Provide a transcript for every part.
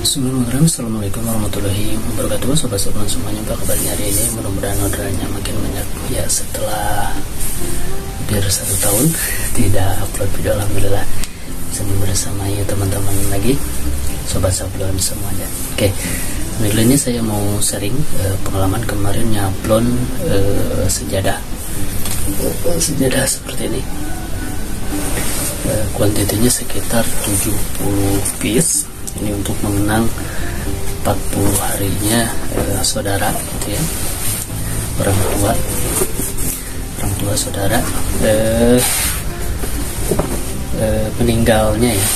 Bismillahirrahmanirrahim. Assalamualaikum warahmatullahi wabarakatuh. Sobat-sobat semuanya, apa kabarnya hari ini? Mudah-mudahan orderannya makin banyak ya. Setelah hampir 1 tahun tidak upload video, alhamdulillah bisa bersama ya teman-teman lagi, sobat sablon semuanya. Oke, video ini saya mau sharing pengalaman kemarin nyablon sejadah seperti ini. Kuantitinya sekitar 70 piece. Ini untuk mengenang 40 harinya saudara gitu ya, orang tua saudara meninggalnya ya,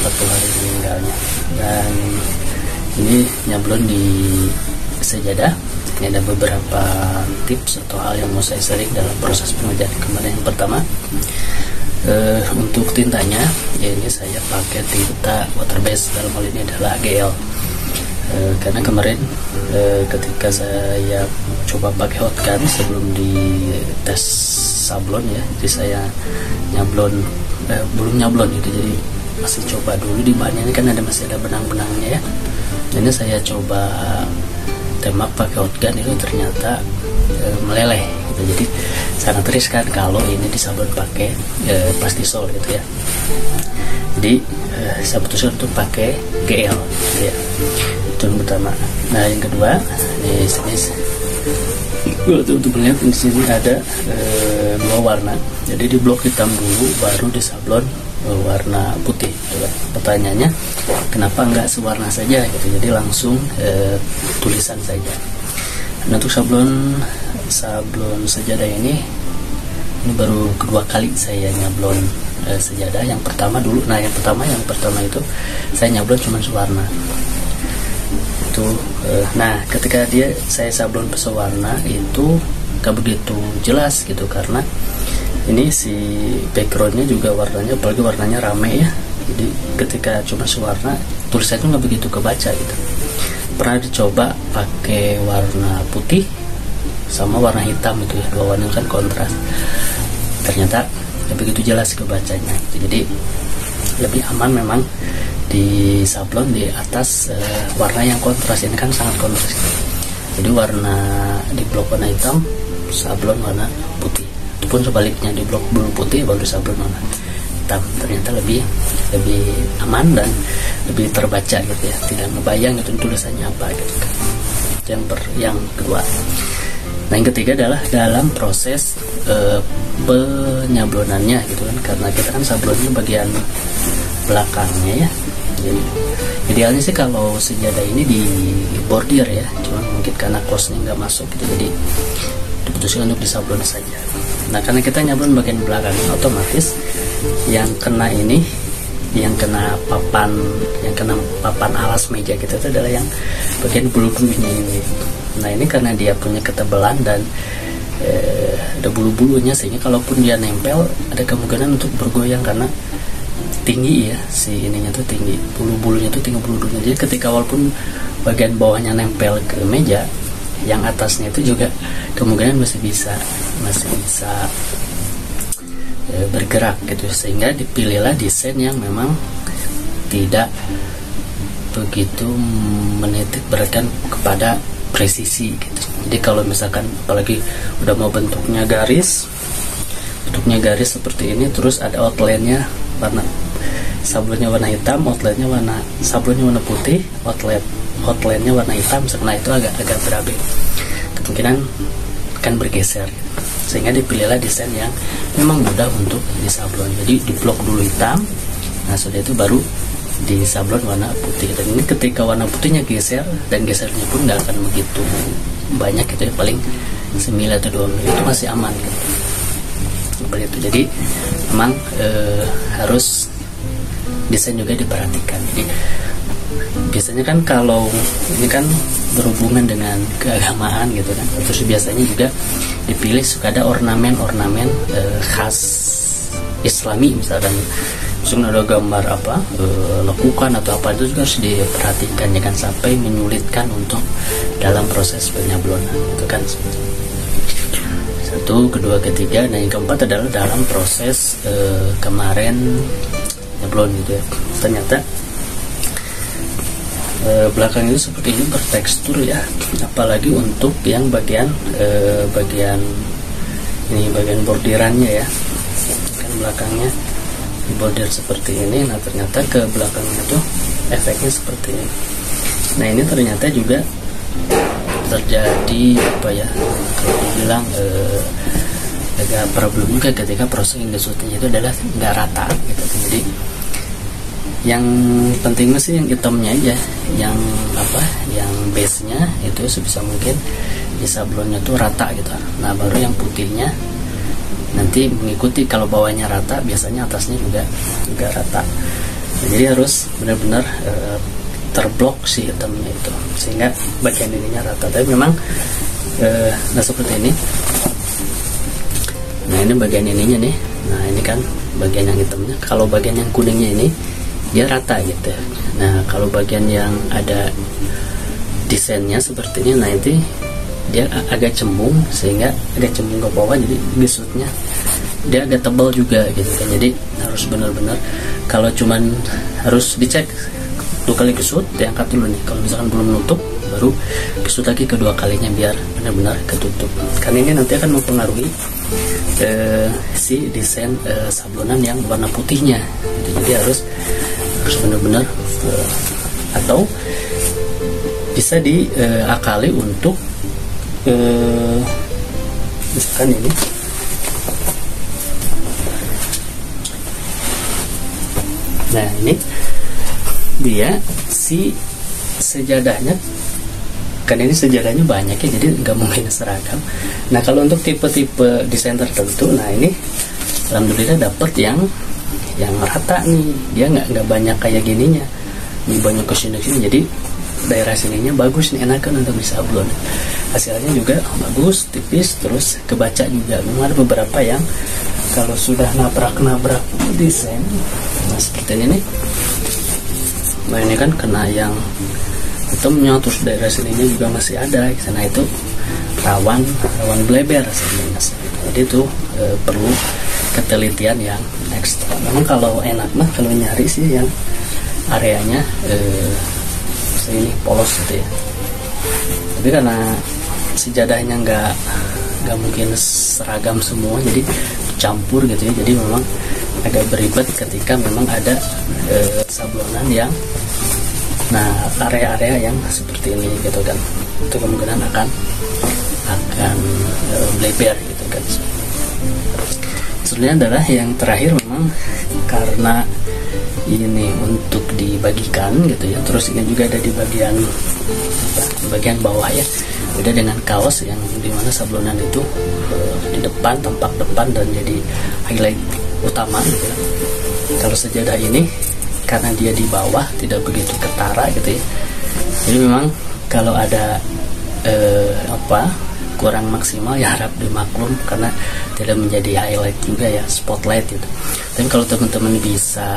40 hari meninggalnya. Dan ini nyablon di sejadah. Ini ada beberapa tips atau hal yang mau saya sharing dalam proses pengerjaan kemarin. Yang pertama, untuk tintanya ya, ini saya pakai tinta water base, dalam hal ini adalah GL. Karena kemarin ketika saya coba pakai hot gun sebelum di tes sablon ya, jadi saya nyablon belum nyablon gitu, jadi masih coba dulu di bahannya. Ini kan masih ada benang-benangnya ya. Ini saya coba tembak pakai hot gun, itu ternyata meleleh gitu. Jadi sangat riskan kalau ini disablon pakai plastisol gitu ya. Jadi saya putuskan untuk pakai GL gitu ya. Itu yang pertama. Nah, yang kedua, di sini untuk melihat di sini ada 2 warna. Jadi di blok hitam dulu, baru disablon warna putih gitu kan. Pertanyaannya, kenapa enggak sewarna saja gitu? Jadi langsung tulisan saja. Nah, untuk sablon sejadah ini baru kedua kali saya nyablon sejadah. Yang pertama dulu, yang pertama itu saya nyablon cuma sewarna. Itu nah, ketika saya sablon sewarna itu gak begitu jelas gitu, karena ini si backgroundnya juga warnanya, apalagi warnanya rame ya. Jadi ketika cuma sewarna, tulisannya nggak begitu kebaca gitu. Pernah dicoba pakai warna putih sama warna hitam itu ya, 2 warna kan kontras, ternyata nggak begitu jelas kebacanya gitu. Jadi lebih aman memang di sablon di atas warna yang kontras. Ini kan sangat kontras gitu. Jadi warna di blok warna hitam, sablon warna putih. Ataupun sebaliknya, di blok blue putih baru sablon warna hitam. Ternyata lebih aman dan lebih terbaca gitu ya, tidak ngebayang itu tulisannya apa gitu kan. Yang kedua. Nah, yang ketiga adalah dalam proses penyablonannya gitu kan, karena kita kan sablonnya bagian belakangnya ya. Jadi idealnya sih kalau sejadah ini di bordir ya, cuma mungkin karena close-nya nggak masuk gitu, jadi diputuskan untuk disablon saja. Nah, karena kita nyablon bagian belakang, otomatis yang kena papan alas meja kita itu adalah yang bagian bulu-bulunya ini. Nah, ini karena dia punya ketebalan dan ada bulu-bulunya, sehingga kalaupun dia nempel ada kemungkinan untuk bergoyang karena tinggi ya, si ininya tuh tinggi, bulu-bulunya tuh tinggi bulu-bulunya. Jadi ketika walaupun bagian bawahnya nempel ke meja, yang atasnya itu juga kemungkinan masih bisa bergerak gitu, sehingga dipilihlah desain yang memang tidak begitu menitik beratkan kepada presisi gitu. Jadi kalau misalkan apalagi udah mau bentuknya garis seperti ini, terus ada outline-nya warna sablonnya warna hitam, sablonnya warna putih, outline-nya warna hitam, nah itu agak berabe, kemungkinan akan bergeser gitu. Sehingga dipilihlah desain yang memang mudah untuk disablon. Jadi di blok dulu hitam, nah sudah itu baru disablon warna putih. Dan ini ketika warna putihnya geser, dan gesernya pun nggak akan begitu banyak gitu ya, paling 9 atau 2 mili, itu masih aman gitu. Seperti itu. Jadi memang harus desain juga diperhatikan. Jadi biasanya kan kalau ini kan berhubungan dengan keagamaan gitu kan, terus biasanya juga dipilih suka ada ornamen khas Islami, misalkan ada gambar lekukan atau apa, itu juga harus diperhatikan, jangan sampai menyulitkan untuk dalam proses penyablonan itu kan. Satu, kedua, ketiga. Nah, yang keempat adalah dalam proses kemarin nyablon gitu ya. Ternyata belakang itu seperti ini bertekstur ya, apalagi untuk yang bagian ini bagian bordirannya ya, kan belakangnya dibordir seperti ini. Nah ternyata ke belakangnya tuh efeknya seperti ini. Nah ini ternyata juga terjadi apa ya, kalau dibilang agak problem juga ketika proses ngesutnya itu adalah nggak rata gitu. Jadi yang penting sih yang hitamnya aja, yang apa, yang base nya itu sebisa mungkin di sablonnya tuh rata gitu. Nah baru yang putihnya nanti mengikuti, kalau bawahnya rata biasanya atasnya juga rata. Nah, jadi harus benar-benar terblok si hitamnya itu sehingga bagian ininya rata. Tapi memang nah seperti ini. Nah ini bagian ininya nih. Nah ini kan bagian yang hitamnya. Kalau bagian yang kuningnya ini dia rata gitu. Nah kalau bagian yang ada desainnya seperti ini, nah itu dia agak cembung, sehingga agak cembung ke bawah, jadi gesutnya dia agak tebal juga gitu kan. Jadi harus benar-benar, kalau cuman harus dicek 2 kali gesut, diangkat dulu nih. Kalau misalkan belum nutup, baru gesut lagi kedua kalinya biar benar-benar ketutup. Karena ini nanti akan mempengaruhi si desain sablonan yang warna putihnya gitu. Jadi harus benar-benar atau bisa diakali untuk misalkan ini nah ini dia si sejadahnya, kan ini sejadahnya banyak ya, jadi nggak mungkin seragam. Nah kalau untuk tipe-tipe desain tertentu, nah ini alhamdulillah dapat yang rata nih, dia nggak banyak kayak gininya, ini banyak kesini, jadi daerah sininya bagus nih, enakan untuk disablon. Hasilnya juga bagus, tipis, terus kebaca juga. Memang ada beberapa yang kalau sudah nabrak desain, nah seperti ini nih, nah ini kan kena yang hitamnya, terus daerah sininya juga masih ada. Nah itu rawan bleber sebenarnya. Jadi itu perlu ketelitian yang ekstra. Memang kalau enak mah kalau nyari sih yang areanya ini polos gitu ya. Tapi karena sejadahnya nggak mungkin seragam semua, jadi campur gitu ya. Jadi memang agak beribet ketika memang ada sablonan yang area-area yang seperti ini gitu kan. Itu kemungkinan akan bleber gitu kan. Sebenarnya adalah yang terakhir memang karena ini untuk dibagikan gitu ya, terus ini juga ada di bagian bawah ya, beda dengan kaos yang dimana sablonan itu di depan, tampak depan dan jadi highlight utama gitu ya. Kalau sejadah ini karena dia di bawah tidak begitu ketara gitu ya, jadi memang kalau ada kurang maksimal ya harap dimaklum, karena tidak menjadi highlight juga ya, spotlight gitu. Tapi kalau teman-teman bisa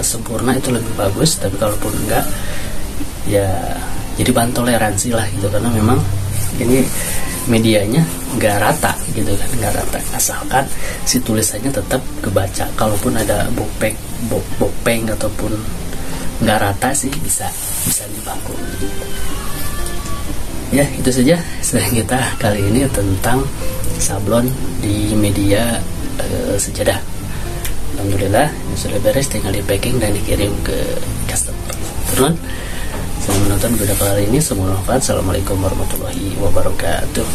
sempurna itu lebih bagus. Tapi kalaupun enggak ya jadi bahan toleransi lah gitu, karena memang ini medianya nggak rata gitu kan, nggak rata, asalkan si tulisannya tetap kebaca. Kalaupun ada bopeng ataupun nggak rata sih bisa dimaklum. Ya itu saja sharing kita kali ini tentang sablon di media sejadah. Alhamdulillah sudah beres, tinggal di packing dan dikirim ke customer. Turun. Selamat menonton video kali ini, semoga bermanfaat. Assalamualaikum warahmatullahi wabarakatuh.